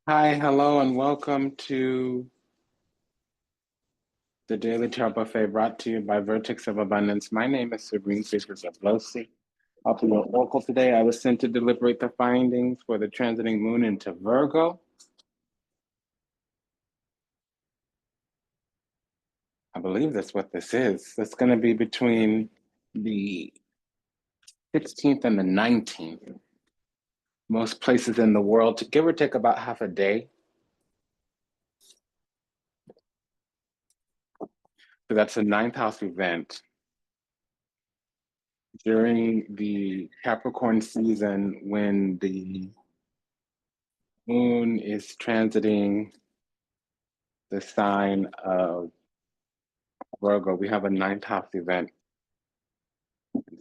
Hi, hello, and welcome to the Daily Tarot Buffet brought to you by Vertex of Abundance. My name is Priestess Abossi. I'll be your oracle today. I was sent to deliberate the findings for the transiting moon into Virgo. I believe that's what this is. It's going to be between the 16th and the 19th. Most places in the world, to give or take about half a day. So that's a ninth house event. During the Capricorn season, when the moon is transiting the sign of Virgo, we have a ninth house event.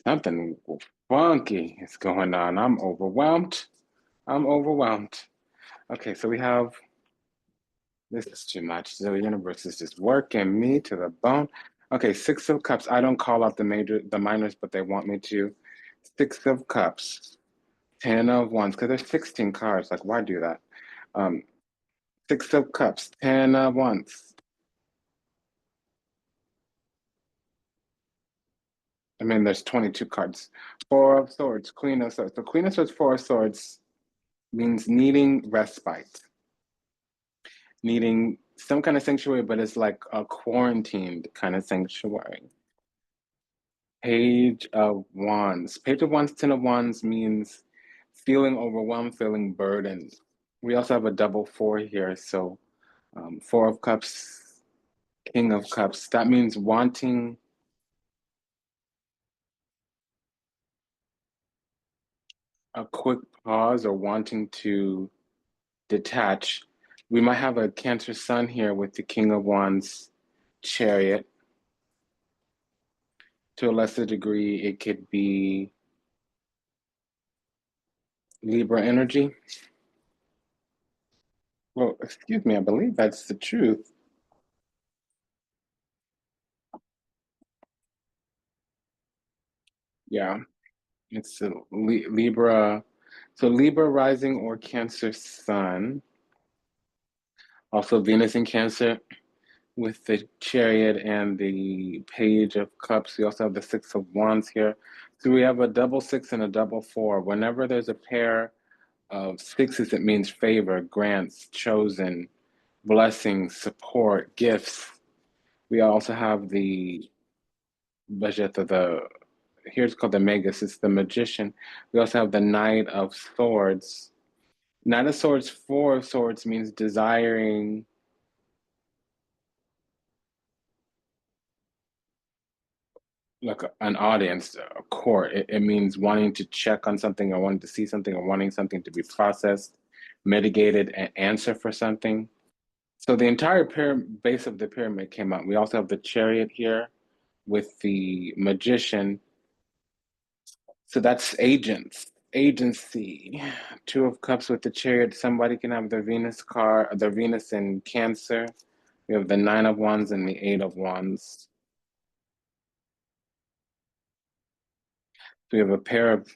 Something funky is going on. I'm overwhelmed. I'm overwhelmed. Okay, so we have this is too much. The universe is just working me to the bone. Okay, Six of Cups. I don't call out the minors, but they want me to. Six of Cups, Ten of Wands, because there's 16 cards. Like, why do that? Um, Six of Cups, Ten of Wands. I mean, there's 22 cards. Four of Swords, Queen of Swords. So Queen of Swords, Four of Swords means needing respite, needing some kind of sanctuary, but it's like a quarantined kind of sanctuary. Page of Wands. Page of Wands, Ten of Wands means feeling overwhelmed, feeling burdened. We also have a double four here. So Four of Cups, King of Cups. That means wanting a quick pause or wanting to detach. We might have a Cancer Sun here with the King of Wands chariot. To a lesser degree, it could be Libra energy. Well, excuse me, I believe that's the truth. Yeah, it's a Libra. So Libra rising or Cancer Sun. Also Venus in Cancer with the chariot and the page of cups. We also have the six of wands here. So we have a double six and a double four. Whenever there's a pair of sixes, it means favor, grants, chosen, blessings, support, gifts. We also have the budget of the here's called the Magus, it's the magician. We also have the Knight of Swords. Knight of Swords, Four of Swords means desiring like an audience, a court. It means wanting to check on something or wanting to see something or wanting something to be processed, mitigated, and answer for something. So the entire base of the pyramid came out. We also have the chariot here with the magician. So that's agents, agency. Two of cups with the chariot. Somebody can have their Venus card, their Venus in Cancer. We have the nine of wands and the eight of wands. So we have a pair of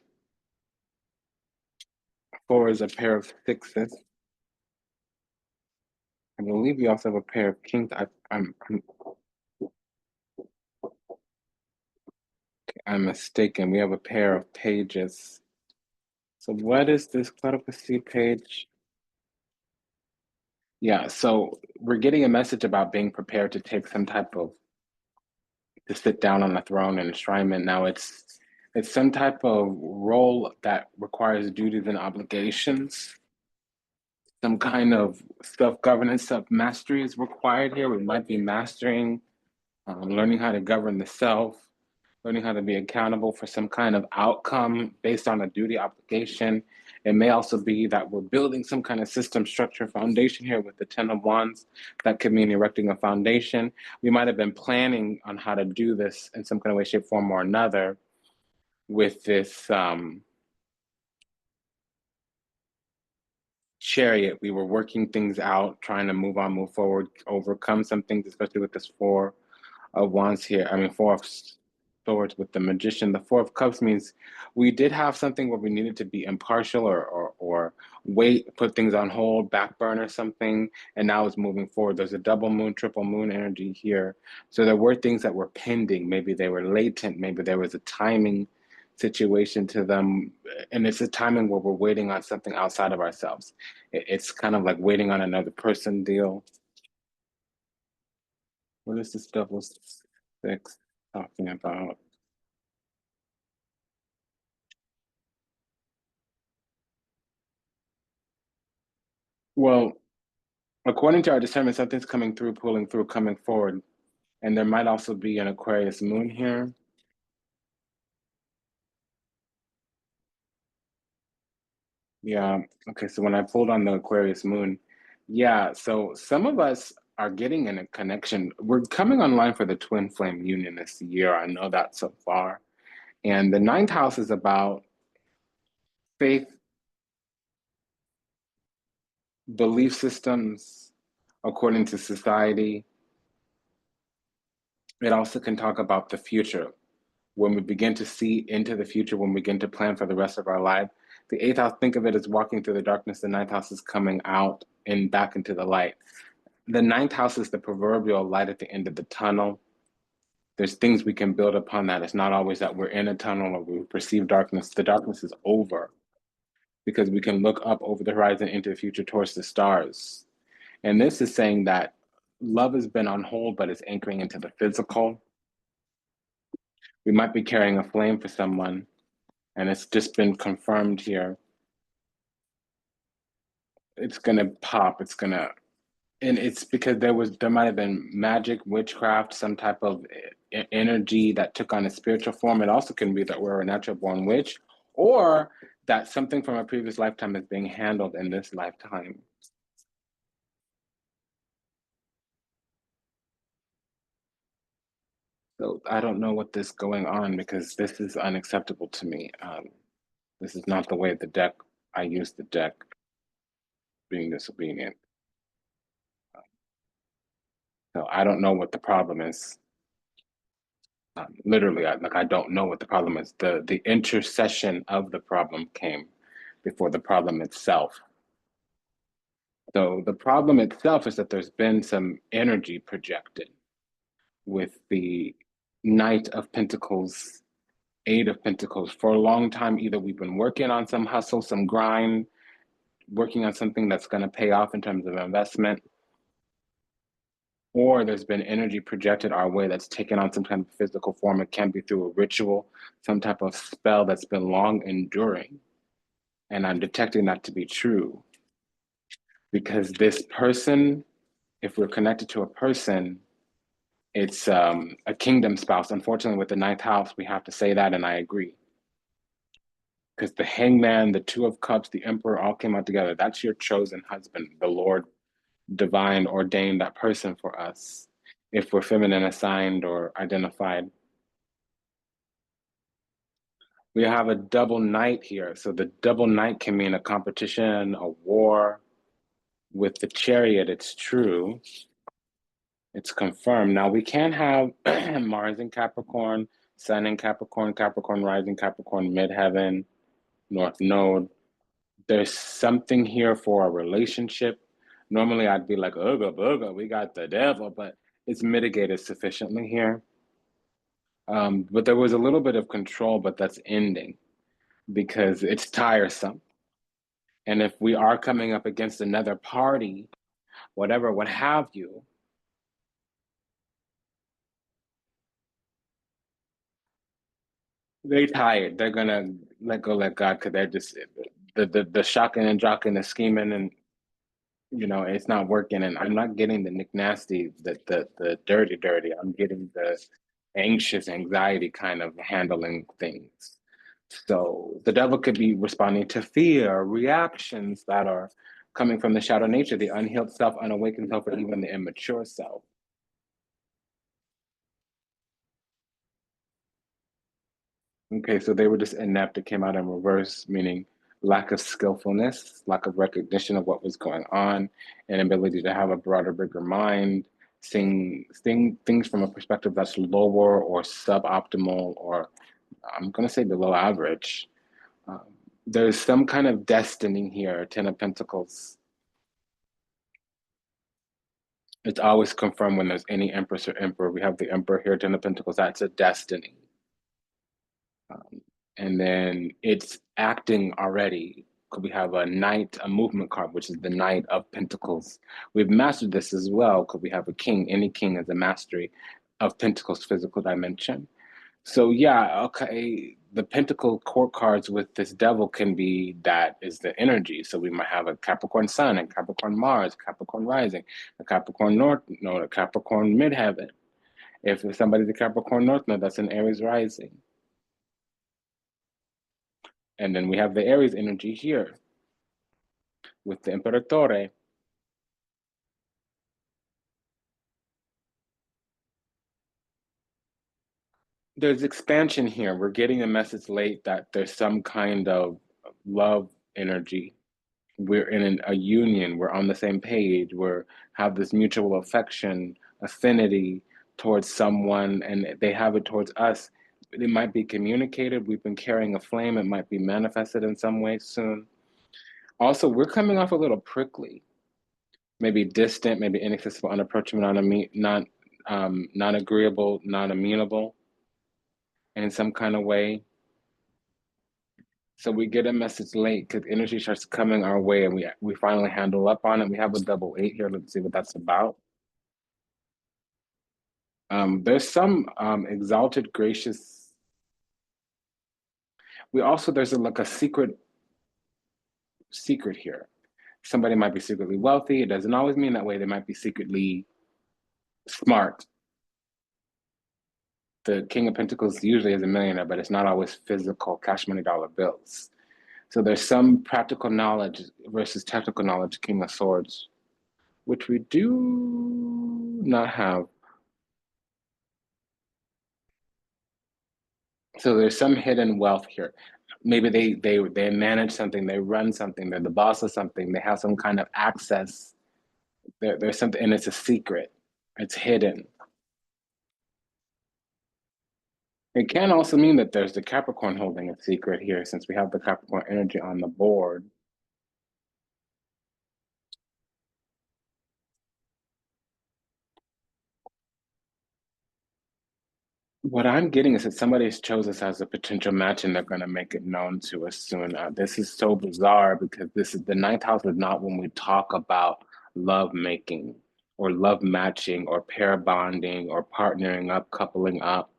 fours, a pair of sixes. I believe we also have a pair of kings. I'm mistaken. We have a pair of pages. So what is this Clarify page? Yeah, so we're getting a message about being prepared to take some type of to sit down on the throne and enshrinement. Now it's some type of role that requires duties and obligations. Some kind of self-governance, self-mastery is required here. We might be mastering, learning how to govern the self, learning how to be accountable for some kind of outcome based on a duty obligation. It may also be that we're building some kind of system, structure, foundation here with the Ten of Wands. That could mean erecting a foundation. We might have been planning on how to do this in some kind of way, shape, form, or another with this chariot. We were working things out, trying to move on, move forward, overcome some things, especially with this Four of Wands here. I mean, Four of Swords with the Magician. The Four of Cups means we did have something where we needed to be impartial or or wait, put things on hold, back burner something, and now it's moving forward. There's a double moon, triple moon energy here. So there were things that were pending. Maybe they were latent. Maybe there was a timing situation to them. And it's a timing where we're waiting on something outside of ourselves. It's kind of like waiting on another person deal. What is this double six talking about? Well, according to our discernment, something's coming through, pulling through, coming forward. And there might also be an Aquarius moon here. Yeah. Okay. So when I pulled on the Aquarius moon, yeah. So some of us are getting in a connection. We're coming online for the twin flame union this year. I know that so far. And the ninth house is about faith, belief systems, according to society. It also can talk about the future. When we begin to see into the future, when we begin to plan for the rest of our life, the eighth house, think of it as walking through the darkness. The ninth house is coming out and back into the light. The ninth house is the proverbial light at the end of the tunnel. There's things we can build upon that. It's not always that we're in a tunnel or we perceive darkness. The darkness is over because we can look up over the horizon into the future towards the stars. And this is saying that love has been on hold, but it's anchoring into the physical. We might be carrying a flame for someone, and it's just been confirmed here. It's gonna pop. It's gonna, and it's because there might have been magic, witchcraft, some type of energy that took on a spiritual form. It also can be that we're a natural born witch, or that something from a previous lifetime is being handled in this lifetime. So I don't know what is going on because this is unacceptable to me. This is not the way the deck. I use the deck being disobedient. So I don't know what the problem is. Literally, I don't know what the problem is. The intercession of the problem came before the problem itself. So the problem itself is that there's been some energy projected with the Knight of Pentacles, Eight of Pentacles. For a long time, either we've been working on some hustle, some grind, working on something that's going to pay off in terms of investment, or there's been energy projected our way that's taken on some kind of physical form. It can be through a ritual, some type of spell that's been long enduring. And I'm detecting that to be true because this person, if we're connected to a person, it's a kingdom spouse. Unfortunately, with the ninth house, we have to say that, and I agree. Because the hangman, the two of cups, the emperor all came out together. That's your chosen husband. The Lord divine ordained that person for us if we're feminine assigned or identified. We have a double knight here. So the double knight can mean a competition, a war. With the chariot, it's true. It's confirmed. Now we can have Mars in Capricorn, Sun in Capricorn, Capricorn rising, Capricorn midheaven, North Node. There's something here for a relationship. Normally I'd be like, ooga booga, we got the devil, but it's mitigated sufficiently here. But there was a little bit of control, but that's ending because it's tiresome. And if we are coming up against another party, whatever, what have you, they tired. They're gonna let go, let God, because they're just the shocking and jocking, the scheming, and it's not working. And I'm not getting the Nick Nasty, the dirty, dirty. I'm getting the anxious anxiety kind of handling things. So the devil could be responding to fear, reactions that are coming from the shadow nature, the unhealed self, unawakened self, or even the immature self. Okay, so they were just inept. It came out in reverse, meaning lack of skillfulness, lack of recognition of what was going on, and ability to have a broader, bigger mind, seeing things from a perspective that's lower or suboptimal, or I'm going to say below average. Um, There's some kind of destiny here, Ten of Pentacles. It's always confirmed when there's any Empress or Emperor. We have the Emperor here, Ten of Pentacles. That's a destiny. Um, and then it's acting already. Could we have a Knight, a movement card, which is the Knight of Pentacles? We've mastered this as well. Could we have a King? Any King is a mastery of Pentacles, physical dimension. So yeah, okay. The Pentacle court cards with this devil can be that is the energy. So we might have a Capricorn Sun and Capricorn Mars, Capricorn Rising, a Capricorn North Node, a Capricorn Midheaven. If somebody's a Capricorn North Node, that's an Aries Rising. And then we have the Aries energy here with the Imperatore. There's expansion here. We're getting a message late that there's some kind of love energy. We're in a union. We're on the same page. We're have this mutual affection, affinity towards someone, and they have it towards us. It might be communicated. We've been carrying a flame. It might be manifested in some way soon. Also, we're coming off a little prickly, maybe distant, maybe inaccessible, unapproachable, not agreeable, not amenable in some kind of way. So we get a message late because energy starts coming our way, and we finally handle up on it. We have a double eight here. Let's see what that's about. There's some exalted, gracious. We also there's like a secret here. Somebody might be secretly wealthy. It doesn't always mean that way. They might be secretly smart. The King of Pentacles usually is a millionaire, but it's not always physical cash money dollar bills. So there's some practical knowledge versus technical knowledge, King of Swords, which we do not have. So there's some hidden wealth here. Maybe they manage something, they run something, they're the boss of something, they have some kind of access. There's something, and it's a secret. It's hidden. It can also mean that there's the Capricorn holding a secret here, since we have the Capricorn energy on the board. What I'm getting is that somebody's chose us as a potential match and they're going to make it known to us soon. This is so bizarre because this is the ninth house is not when we talk about love making or love matching or pair bonding or partnering up, coupling up.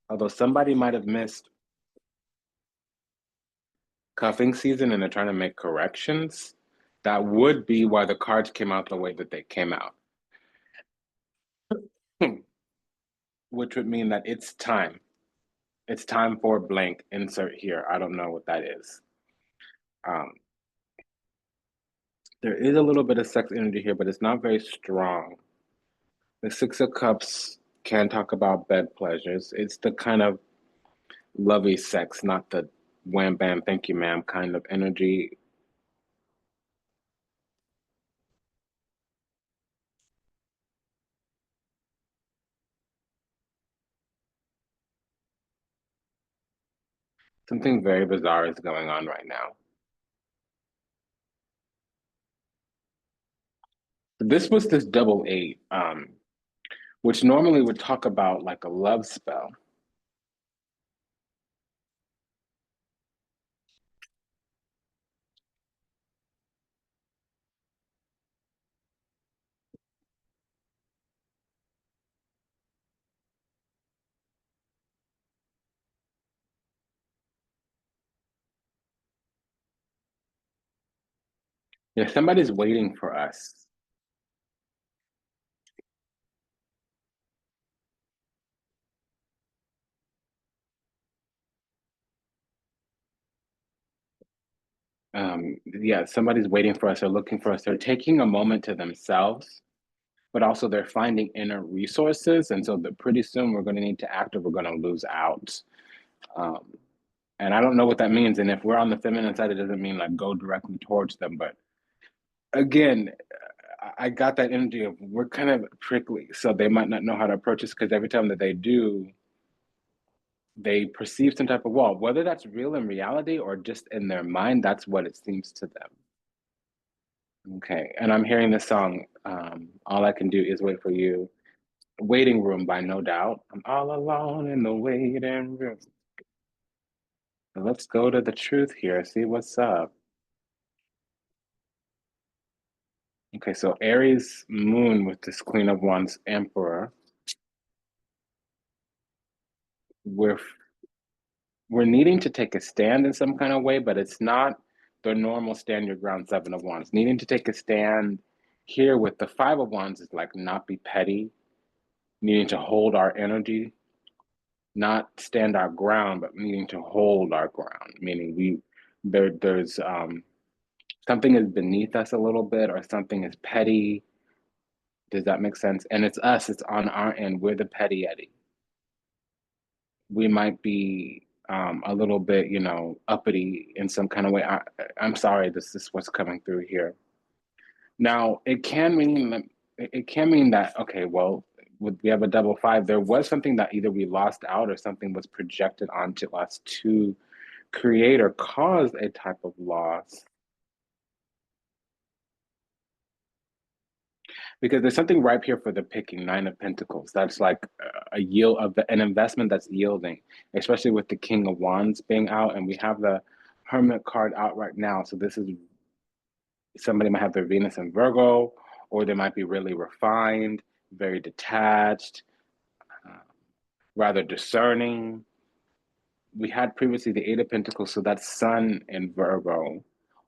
Although somebody might have missed cuffing season and they're trying to make corrections, that would be why the cards came out the way that they came out. Which would mean that it's time. It's time for blank, insert here. I don't know what that is. Um, there is a little bit of sex energy here, but it's not very strong. The Six of Cups can talk about bed pleasures. It's the kind of lovey sex, not the wham bam, thank you, ma'am kind of energy. Something very bizarre is going on right now. This was this double eight, which normally would talk about like a love spell. Yeah, somebody's waiting for us. Yeah, somebody's waiting for us. They're looking for us. They're taking a moment to themselves, but also they're finding inner resources. And so that pretty soon we're going to need to act or we're going to lose out. Um, and I don't know what that means. And if we're on the feminine side, it doesn't mean like go directly towards them. But again, I got that energy of we're kind of prickly. So they might not know how to approach us because every time that they do, they perceive some type of wall, whether that's real in reality or just in their mind. That's what it seems to them. Okay, and I'm hearing this song. All I can do is wait for you. Waiting Room by No Doubt. I'm all alone in the waiting room. So let's go to the truth here, see what's up. Okay, so Aries moon with this Queen of Wands Emperor. We're we're needing to take a stand in some kind of way, but it's not the normal stand your ground Seven of Wands. Needing to take a stand here with the Five of Wands is like not be petty, needing to hold our energy, not stand our ground, but needing to hold our ground, meaning there's something is beneath us a little bit or something is petty. Does that make sense? And it's us, it's on our end. We're the petty Eddie. We might be a little bit, uppity in some kind of way. I'm sorry, this is what's coming through here. Now, it can mean that okay, well, we have a double five. There was something that either we lost out or something was projected onto us to create or cause a type of loss. Because there's something ripe here for the picking, Nine of Pentacles. That's like a yield of an investment that's yielding, especially with the King of Wands being out, and we have the Hermit card out right now. So this is somebody might have their Venus in Virgo, or they might be really refined, very detached, uh, rather discerning. We had previously the Eight of Pentacles, so that's Sun in Virgo,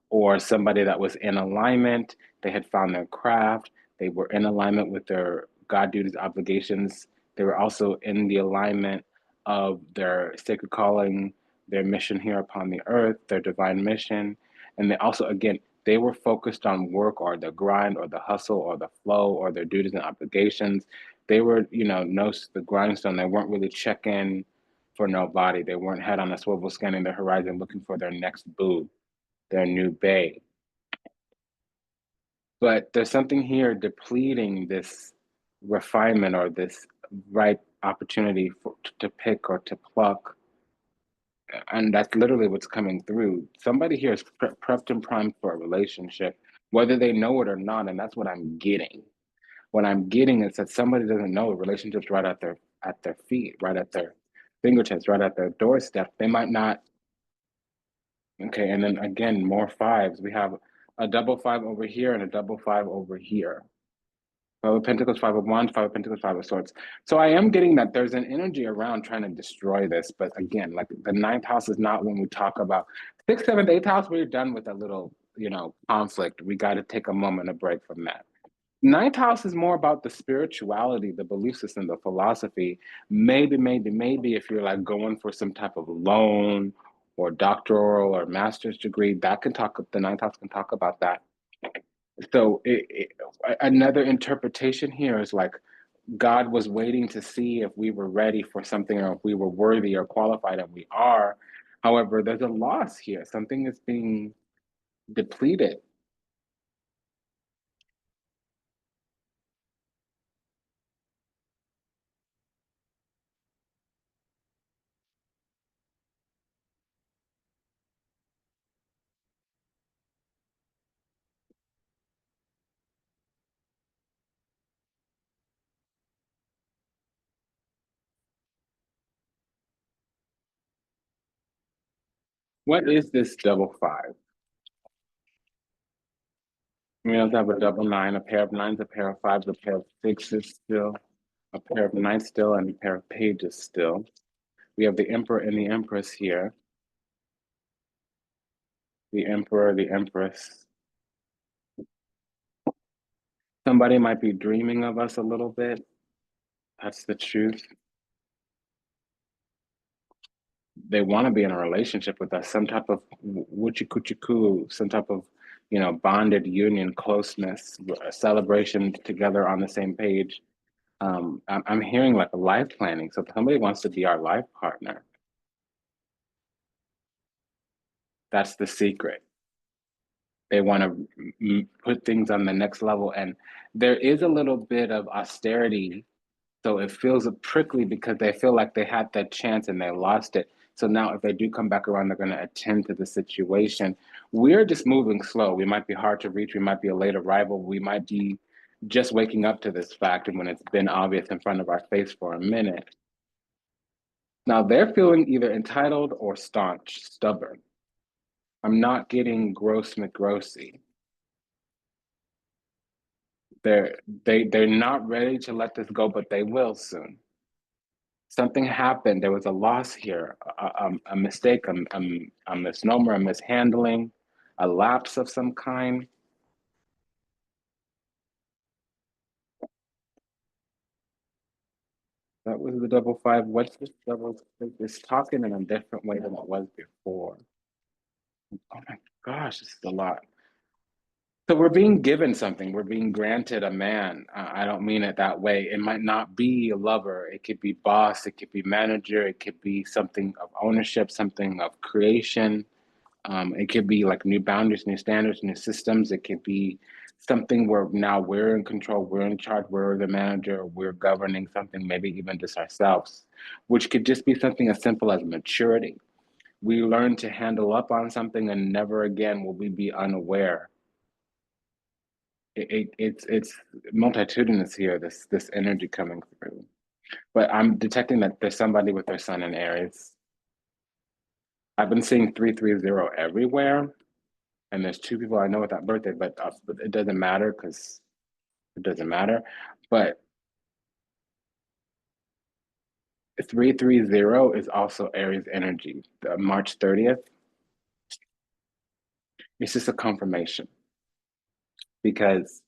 or somebody that was in alignment. They had found their craft. They were in alignment with their God duties, obligations. They were also in the alignment of their sacred calling, their mission here upon the earth, their divine mission. And they also, again, they were focused on work or the grind or the hustle or the flow or their duties and obligations. They were, no, the grindstone. They weren't really checking for nobody. They weren't head on a swivel scanning the horizon looking for their next boo, their new bae. But there's something here depleting this refinement or this right opportunity to pick or to pluck. And that's literally what's coming through. Somebody here is prepped and primed for a relationship, whether they know it or not. And that's what I'm getting. What I'm getting is that somebody doesn't know a relationship's right at their feet, right at their fingertips, right at their doorstep. They might not. Okay, and then again, more fives. We have a double five over here and a double five over here. Five of Pentacles, Five of Wands, Five of Pentacles, Five of Swords. So I am getting that there's an energy around trying to destroy this. But again, like the ninth house is not when we talk about sixth, seventh, eighth house, we're done with a little, conflict. We got to take a moment, a break from that. Ninth house is more about the spirituality, the belief system, the philosophy. Maybe if you're like going for some type of loan or doctoral or master's degree, the ninth house can talk about that. So another interpretation here is like God was waiting to see if we were ready for something or if we were worthy or qualified, and we are. However, there's a loss here. Something is being depleted. What is this double five? We also have a double nine, a pair of nines, a pair of fives, a pair of sixes still, a pair of nines still, and a pair of pages still. We have the Emperor and the Empress here. The Emperor, the Empress. Somebody might be dreaming of us a little bit. That's the truth. They want to be in a relationship with us, some type of woochie coochie coo, some type of, bonded union, closeness, a celebration together on the same page. I'm hearing like a life planning. So somebody wants to be our life partner. That's the secret. They want to put things on the next level. And there is a little bit of austerity So it feels prickly because they feel like they had that chance and they lost it. So now if they do come back around, they're going to attend to the situation. We're just moving slow. We might be hard to reach. We might be a late arrival. We might be just waking up to this fact and when it's been obvious in front of our face for a minute. Now they're feeling either entitled or staunch, stubborn. I'm not getting gross McGrossy. They're not ready to let this go, but they will soon. Something happened. There was a loss here, a mistake, a misnomer, a mishandling, a lapse of some kind. That was the double five. What's this double? It's talking in a different way than it was before. Oh my gosh, this is a lot. So we're being given something. We're being granted a man. I don't mean it that way. It might not be a lover. It could be boss. It could be manager. It could be something of ownership, something of creation. It could be like new boundaries, new standards, new systems. It could be something where now we're in control, we're in charge, we're the manager, we're governing something, maybe even just ourselves, which could just be something as simple as maturity. We learn to handle up on something and never again will we be unaware. It's multitudinous here, this energy coming through. But I'm detecting that there's somebody with their sun in Aries. I've been seeing 330 everywhere. And there's two people I know with that birthday, but it doesn't matter because it doesn't matter. But 330 is also Aries energy. March 30th, it's just a confirmation because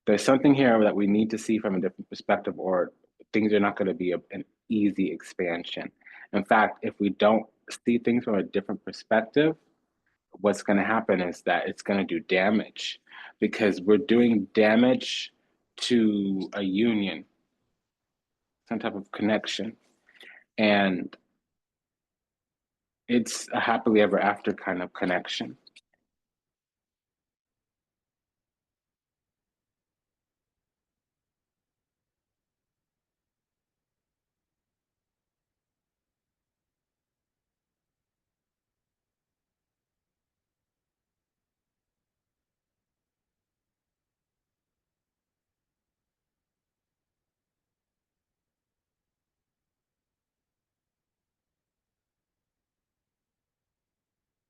there's something here that we need to see from a different perspective, or things are not going to be an easy expansion. In fact, if we don't see things from a different perspective, what's going to happen is that it's going to do damage because we're doing damage to a union, some type of connection. And it's a happily ever after kind of connection.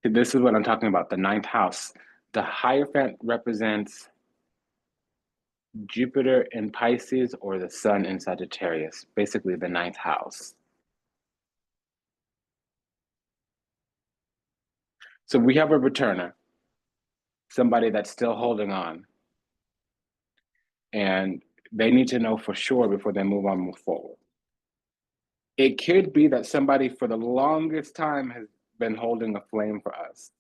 This is what I'm talking about, the ninth house. The Hierophant represents Jupiter in Pisces or the Sun in Sagittarius, basically the ninth house. So we have a returner, somebody that's still holding on, and they need to know for sure before they move forward. It could be that somebody for the longest time has been holding a flame for us.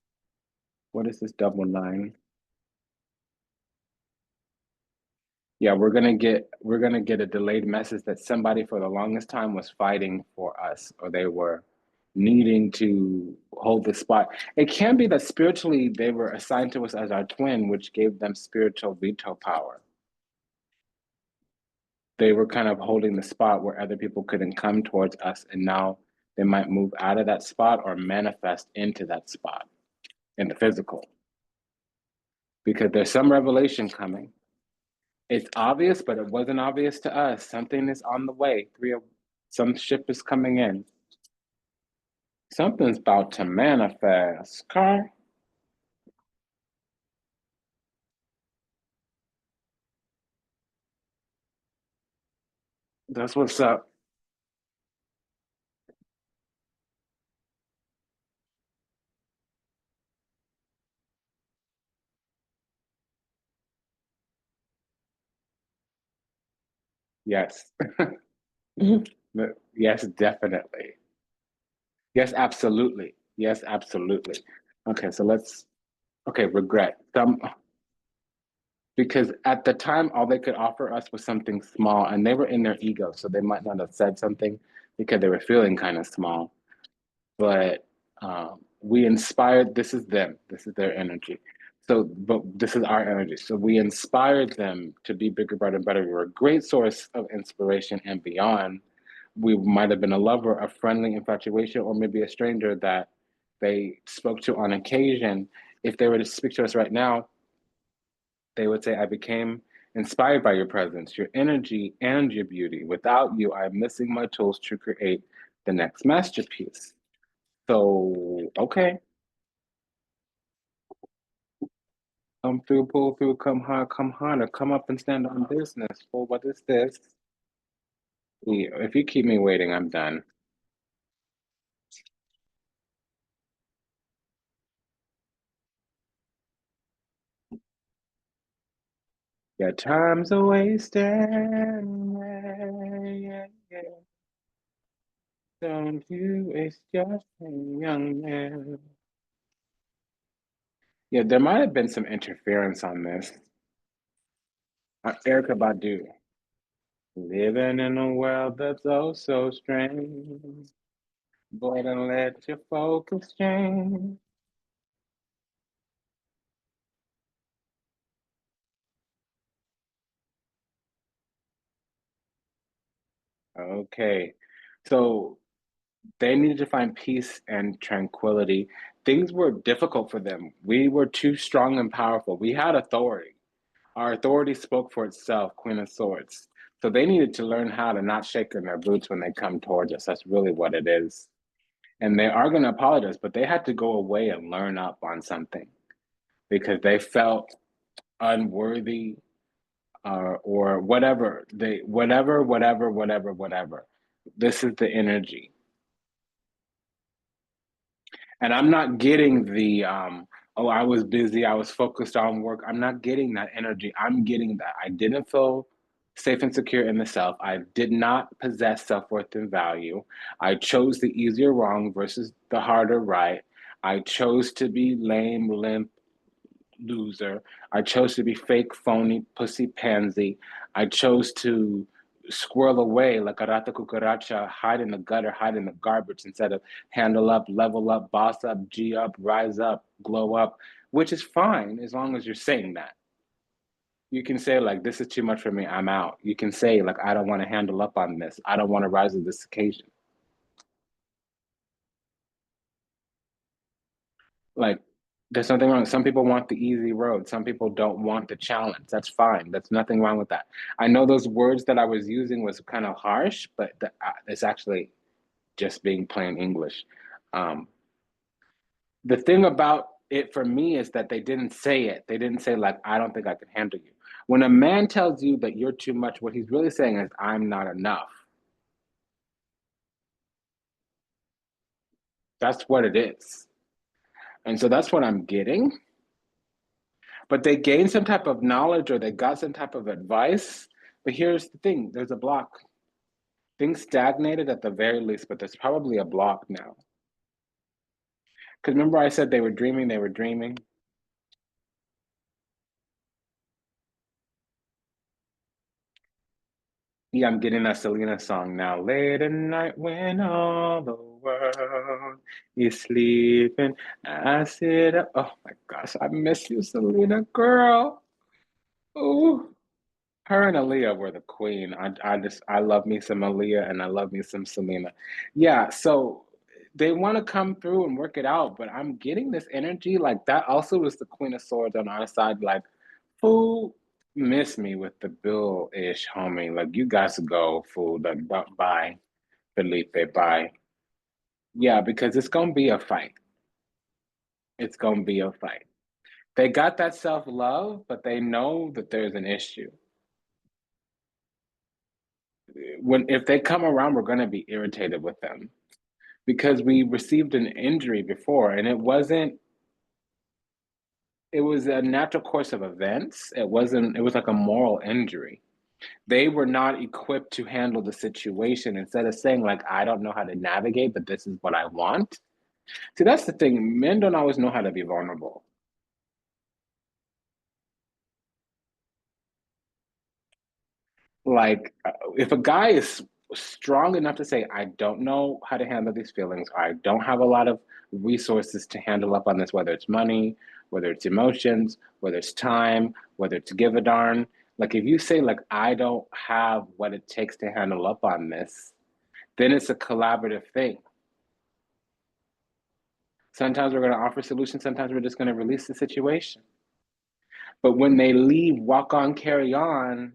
What is this double nine? Yeah, we're gonna get a delayed message that somebody for the longest time was fighting for us, or they were needing to hold the spot. It can be that spiritually they were assigned to us as our twin, which gave them spiritual veto power. They were kind of holding the spot where other people couldn't come towards us, and now they might move out of that spot or manifest into that spot in the physical. Because there's some revelation coming. It's obvious, but it wasn't obvious to us. Something is on the way. Some ship is coming in. Something's about to manifest. Car. That's what's up. Yes. Yes, definitely. Yes, absolutely. Yes, absolutely. Okay, so let's. Okay, regret. Because at the time, all they could offer us was something small, and they were in their ego, so they might not have said something because they were feeling kind of small. But we inspired, this is them, this is their energy. So, but this is our energy. So we inspired them to be bigger, brighter, better. We were a great source of inspiration and beyond. We might have been a lover, a friendly infatuation, or maybe a stranger that they spoke to on occasion. If they were to speak to us right now, they would say, I became inspired by your presence, your energy, and your beauty. Without you, I'm missing my tools to create the next masterpiece. So, okay, come through, pull through, come hard, come harder, come up and stand on business. Well, what is this? Yeah, if you keep me waiting, I'm done. Yeah, time's a wasting. Yeah, yeah, yeah. Don't you waste your time, young man. Yeah, there might have been some interference on this. Erica Badu. Living in a world that's oh so strange. Boy, don't let your focus change. Okay. So they needed to find peace and tranquility. Things were difficult for them. We were too strong and powerful. We had authority. Our authority spoke for itself, Queen of Swords. So they needed to learn how to not shake in their boots when they come towards us. That's really what it is. And they are going to apologize, but they had to go away and learn up on something because they felt unworthy or whatever. Whatever. This is the energy. And I'm not getting the oh, I was busy, I was focused on work. I'm not getting that energy. I'm getting that I didn't feel safe and secure in the self. I did not possess self-worth and value. I chose the easier wrong versus the harder right. I chose to be lame, limp, loser. I chose to be fake, phony, pussy pansy. I chose to squirrel away like a rata cucaracha, hide in the gutter, hide in the garbage instead of handle up, level up, boss up, G up, rise up, glow up, which is fine as long as you're saying that. You can say, like, this is too much for me, I'm out. You can say, like, I don't want to handle up on this. I don't want to rise to this occasion. Like, there's nothing wrong. Some people want the easy road. Some people don't want the challenge. That's fine. That's nothing wrong with that. I know those words that I was using was kind of harsh, but it's actually just being plain English. Um, the thing about it for me is that they didn't say it. They didn't say, like, I don't think I can handle you. When a man tells you that you're too much, what he's really saying is, I'm not enough. That's what it is. And so that's what I'm getting. But they gained some type of knowledge or they got some type of advice. But here's the thing, there's a block. Things stagnated at the very least, but there's probably a block now. Because remember, I said they were dreaming. Yeah, I'm getting that Selena song now. Late at night when all the world is sleeping, I sit up. Oh my gosh, I miss you, Selena girl. Ooh. Her and Aaliyah were the queen. I love me some Aaliyah and I love me some Selena. Yeah, so they want to come through and work it out, but I'm getting this energy like that also was the Queen of Swords on our side, like, fool, miss me with the Bill-ish homie. Like, you guys go, fool. Like, bye, Felipe, bye. Yeah, because it's gonna be a fight. It's gonna be a fight. They got that self-love, but they know that there's an issue. When if they come around, we're going to be irritated with them because we received an injury before and it was a natural course of events. It was like a moral injury. They were not equipped to handle the situation. Instead of saying, like, I don't know how to navigate, but this is what I want. See, that's the thing. Men don't always know how to be vulnerable. Like, if a guy is strong enough to say, I don't know how to handle these feelings. I don't have a lot of resources to handle up on this, whether it's money, whether it's emotions, whether it's time, whether it's give a darn. Like if you say like, I don't have what it takes to handle up on this, then it's a collaborative thing. Sometimes we're going to offer solutions. Sometimes we're just going to release the situation. But when they leave, walk on, carry on,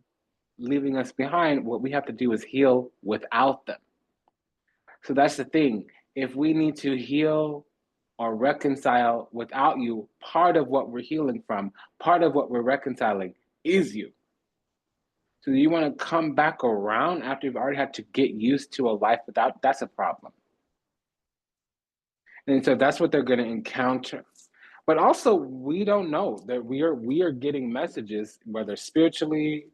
leaving us behind, what we have to do is heal without them. So that's the thing. If we need to heal or reconcile without you, part of what we're healing from, part of what we're reconciling is you. So you want to come back around after you've already had to get used to a life without, that's a problem. And so that's what they're going to encounter. But also, we don't know that we are getting messages, whether spiritually,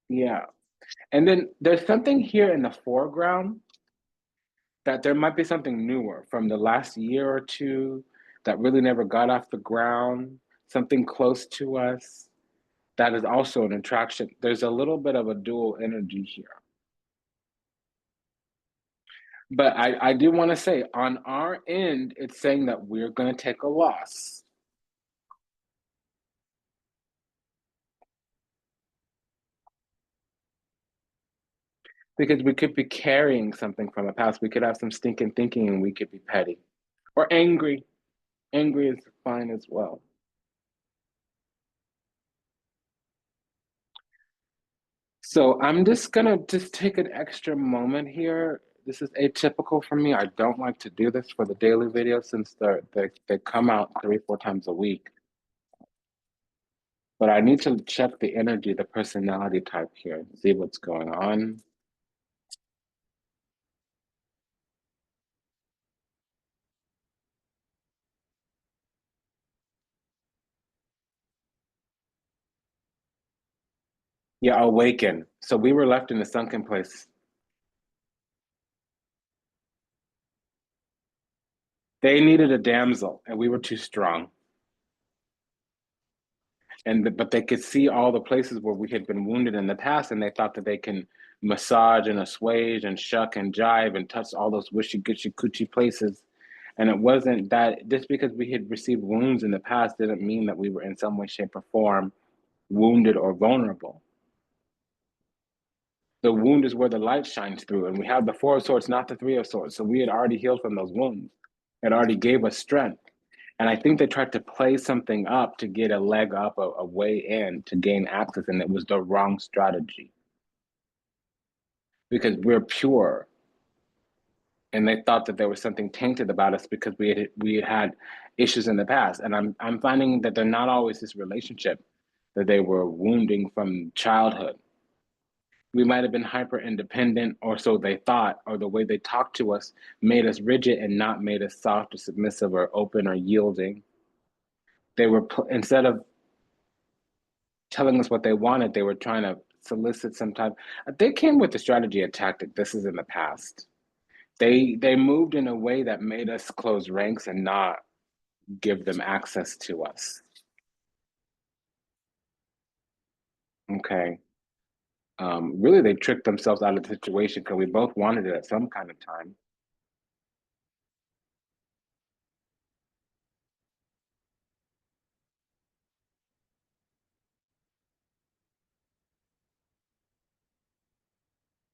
yeah. And then there's something here in the foreground that there might be something newer from the last year or two that really never got off the ground, something close to us that is also an attraction. There's a little bit of a dual energy here. But I do want to say on our end, it's saying that we're going to take a loss. Because we could be carrying something from the past. We could have some stinking thinking and we could be petty or angry. Angry is fine as well. So I'm just gonna just take an extra moment here. This is atypical for me. I don't like to do this for the daily videos since they come out 3, 4 times a week. But I need to check the energy, the personality type here, see what's going on. Yeah, awaken. So we were left in a sunken place. They needed a damsel, and we were too strong. But they could see all the places where we had been wounded in the past, and they thought that they can massage and assuage and shuck and jive and touch all those wishy gushy coochie places. And it wasn't that just because we had received wounds in the past didn't mean that we were in some way, shape, or form wounded or vulnerable. The wound is where the light shines through, and we have the Four of Swords, not the Three of Swords. So we had already healed from those wounds. It already gave us strength. And I think they tried to play something up to get a leg up, a way in to gain access, and it was the wrong strategy because we're pure. And they thought that there was something tainted about us because we had issues in the past. And I'm finding that they're not always this relationship that they were wounding from childhood. We might have been hyper independent, or so they thought, or the way they talked to us made us rigid and not made us soft or submissive or open or yielding. They were, instead of telling us what they wanted, they were trying to solicit some type. They came with a strategy and tactic. This is in the past. They moved in a way that made us close ranks and not give them access to us. Okay. Really, they tricked themselves out of the situation because we both wanted it at some kind of time.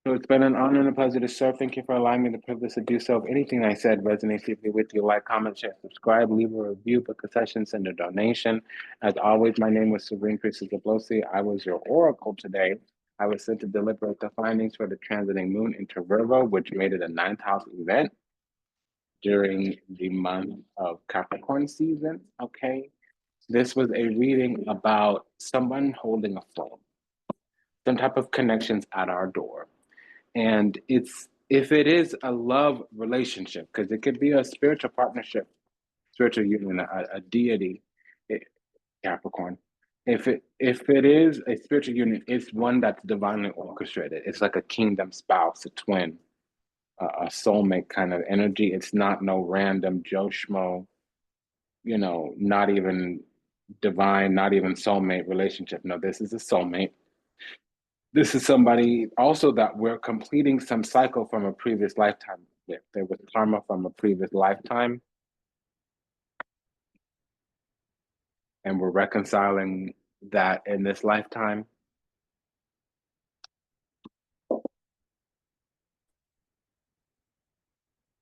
So it's been an honor and a pleasure to serve. Thank you for allowing me the privilege to do so. If anything I said resonates deeply with you, like, comment, share, subscribe, leave a review, book a session, send a donation. As always, my name was Serene Priestess Abossi. I was your oracle today. I was sent to deliberate the findings for the transiting moon into Virgo, which made it a ninth house event during the month of Capricorn season. Okay. This was a reading about someone holding a phone, some type of connections at our door. And it's if it is a love relationship, because it could be a spiritual partnership, spiritual union, a deity, it, Capricorn. If it is a spiritual union, it's one that's divinely orchestrated. It's like a kingdom spouse, a twin, a soulmate kind of energy. It's not no random Joe Schmo, not even divine, not even soulmate relationship. No, this is a soulmate. This is somebody also that we're completing some cycle from a previous lifetime. If there was karma from a previous lifetime, and we're reconciling that in this lifetime.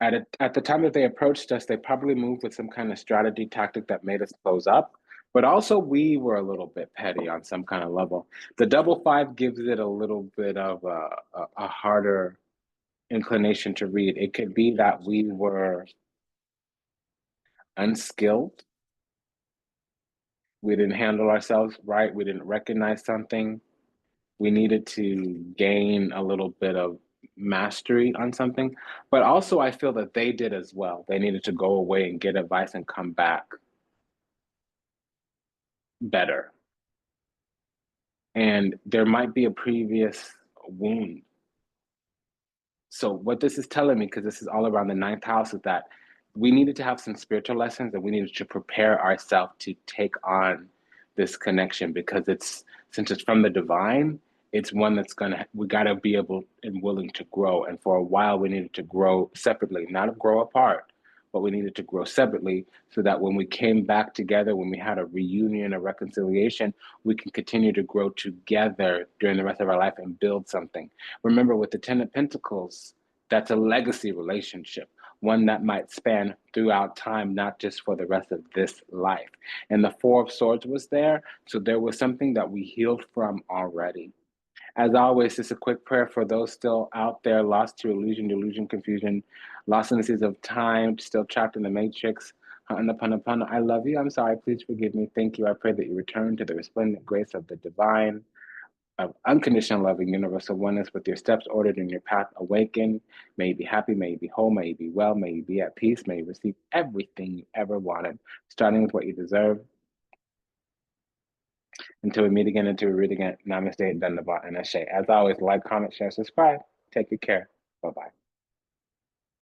At the time that they approached us, they probably moved with some kind of strategy tactic that made us close up. But also, we were a little bit petty on some kind of level. The double five gives it a little bit of a harder inclination to read. It could be that we were unskilled. We didn't handle ourselves right. We didn't recognize something. We needed to gain a little bit of mastery on something. But also, I feel that they did as well. They needed to go away and get advice and come back better. And there might be a previous wound. So, what this is telling me, because this is all around the ninth house, is that we needed to have some spiritual lessons and we needed to prepare ourselves to take on this connection because since it's from the divine, it's one that's we got to be able and willing to grow. And for a while, we needed to grow separately, not grow apart, but we needed to grow separately so that when we came back together, when we had a reunion, a reconciliation, we can continue to grow together during the rest of our life and build something. Remember, with the Ten of Pentacles, that's a legacy relationship, one that might span throughout time, not just for the rest of this life. And the Four of Swords was there, so there was something that we healed from already. As always, just a quick prayer for those still out there, lost to illusion, delusion, confusion, lost in the seas of time, still trapped in the matrix. I love you. I'm sorry. Please forgive me. Thank you. I pray that you return to the resplendent grace of the divine, of unconditional loving universal oneness with your steps ordered in your path awaken. May you be happy, may you be whole, may you be well, may you be at peace, may you receive everything you ever wanted, starting with what you deserve. Until we meet again, until we read again, namaste, Dandava, and Ashe. As always, like, comment, share, subscribe. Take good care. Bye-bye.